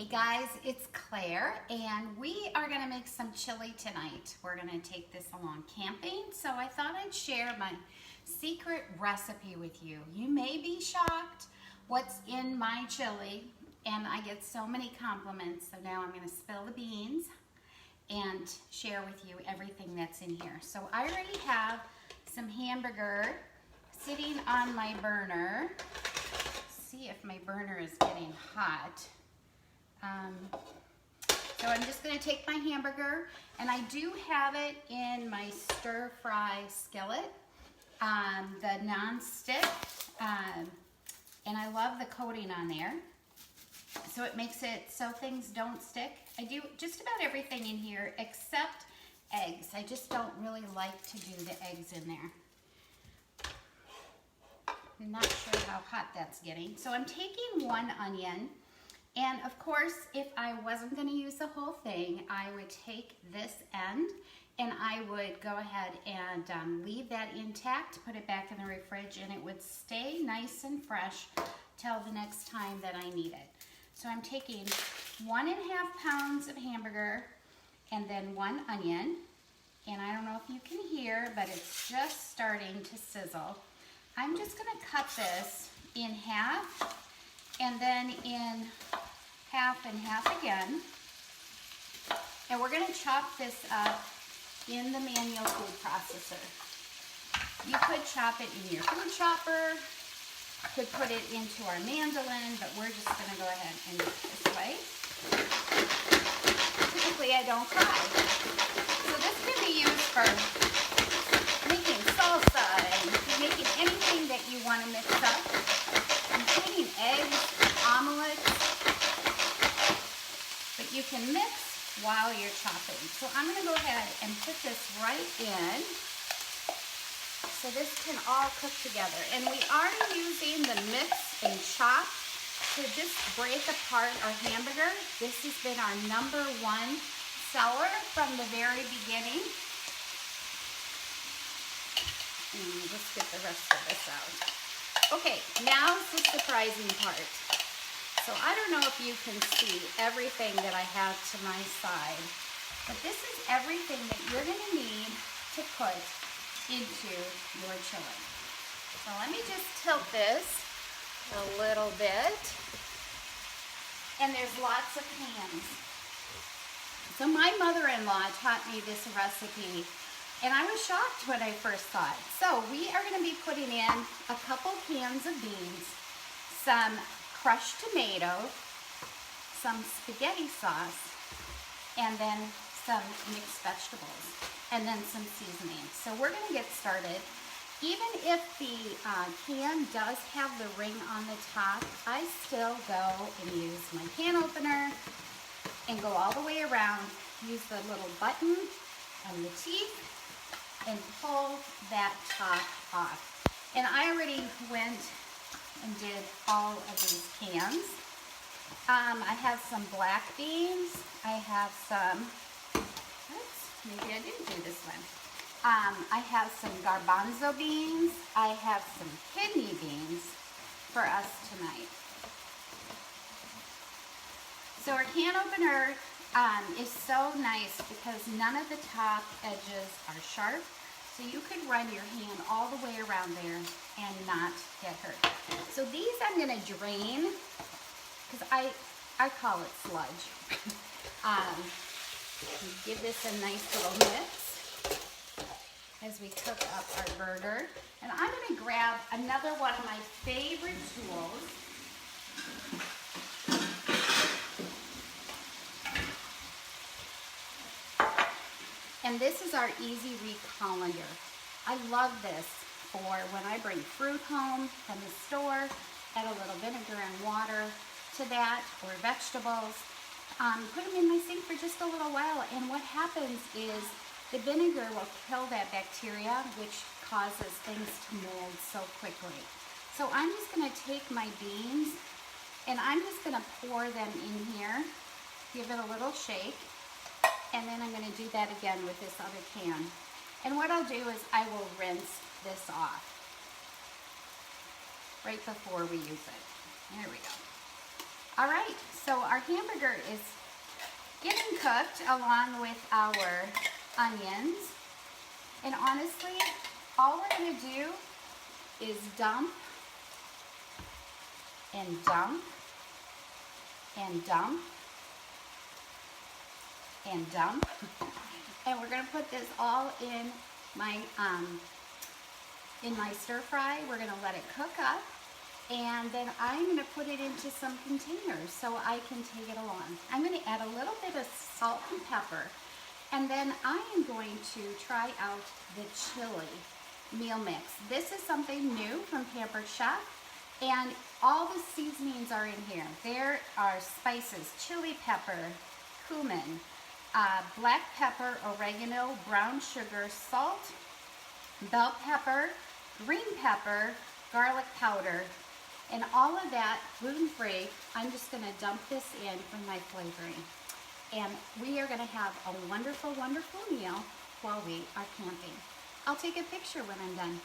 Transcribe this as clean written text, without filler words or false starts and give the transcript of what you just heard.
Hey guys, it's Claire, and we are going to make some chili tonight. We're going to take this along camping, so I thought I'd share my secret recipe with you. You may be shocked what's in my chili, and I get so many compliments, so now I'm going to spill the beans and share with you everything that's in here. So I already have some hamburger sitting on my burner. See if my burner is getting hot. So I'm just going to take my hamburger, and I do have it in my stir fry skillet, the non-stick, and I love the coating on there. So it makes it so things don't stick. I do just about everything in here except eggs. I just don't really like to do the eggs in there. I'm not sure how hot that's getting. So I'm taking one onion. And of course, if I wasn't going to use the whole thing, I would take this end and I would go ahead and leave that intact, put it back in the fridge, and it would stay nice and fresh till the next time that I need it. So I'm taking 1.5 pounds of hamburger and then 1 onion. And I don't know if you can hear, but it's just starting to sizzle. I'm just going to cut this in half and then in half and half again. And we're going to chop this up in the manual food processor. You could chop it in your food chopper, could put it into our mandolin, but we're just going to go ahead and do it this way. Typically I don't fry. So this can be used for making salsa and making anything that you want to mix up, including eggs, omelets, but you can mix while you're chopping. So I'm going to go ahead and put this right in so this can all cook together. And we are using the mix and chop to just break apart our hamburger. This has been our #1 seller from the very beginning. And let's get the rest of this out. Okay, now's the surprising part. So I don't know if you can see everything that I have to my side, but this is everything that you're going to need to put into your chili. So let me just tilt this a little bit. And there's lots of pans. So my mother-in-law taught me this recipe, and I was shocked when I first saw it. So we are going to be putting in a couple cans of beans, some crushed tomato, some spaghetti sauce, and then some mixed vegetables, and then some seasoning. So we're going to get started. Even if the can does have the ring on the top, I still go and use my can opener and go all the way around, use the little button on the teeth, and pull that top off. And I already went and did all of these cans. I have some black beans. I have some, oops, maybe I didn't do this one. I have some garbanzo beans. I have some kidney beans for us tonight. So our can opener is so nice because none of the top edges are sharp. So you could run your hand all the way around there and not get hurt. So these I'm going to drain because I call it sludge. Give this a nice little mix as we cook up our burger. And I'm going to grab another one of my favorite tools. And this is our Easy Read Colander. I love this for when I bring fruit home from the store, add a little vinegar and water to that, or vegetables. Put them in my sink for just a little while, and what happens is the vinegar will kill that bacteria, which causes things to mold so quickly. So I'm just going to take my beans, and I'm just going to pour them in here, give it a little shake, and then I'm going to do that again with this other can. And what I'll do is I will rinse this off right before we use it. There we go. All right, so our hamburger is getting cooked along with our onions. And honestly, all we're gonna do is dump and dump and dump and dump. And we're gonna put this all in my stir fry. We're gonna let it cook up, and then I'm gonna put it into some containers so I can take it along. I'm gonna add a little bit of salt and pepper, and then I am going to try out the chili meal mix. This is something new from Pampered Chef, and all the seasonings are in here. There are spices, chili pepper, cumin, black pepper, oregano, brown sugar, salt, bell pepper, green pepper, garlic powder, and all of that gluten-free. I'm just gonna dump this in for my flavoring. And we are gonna have a wonderful, wonderful meal while we are camping. I'll take a picture when I'm done.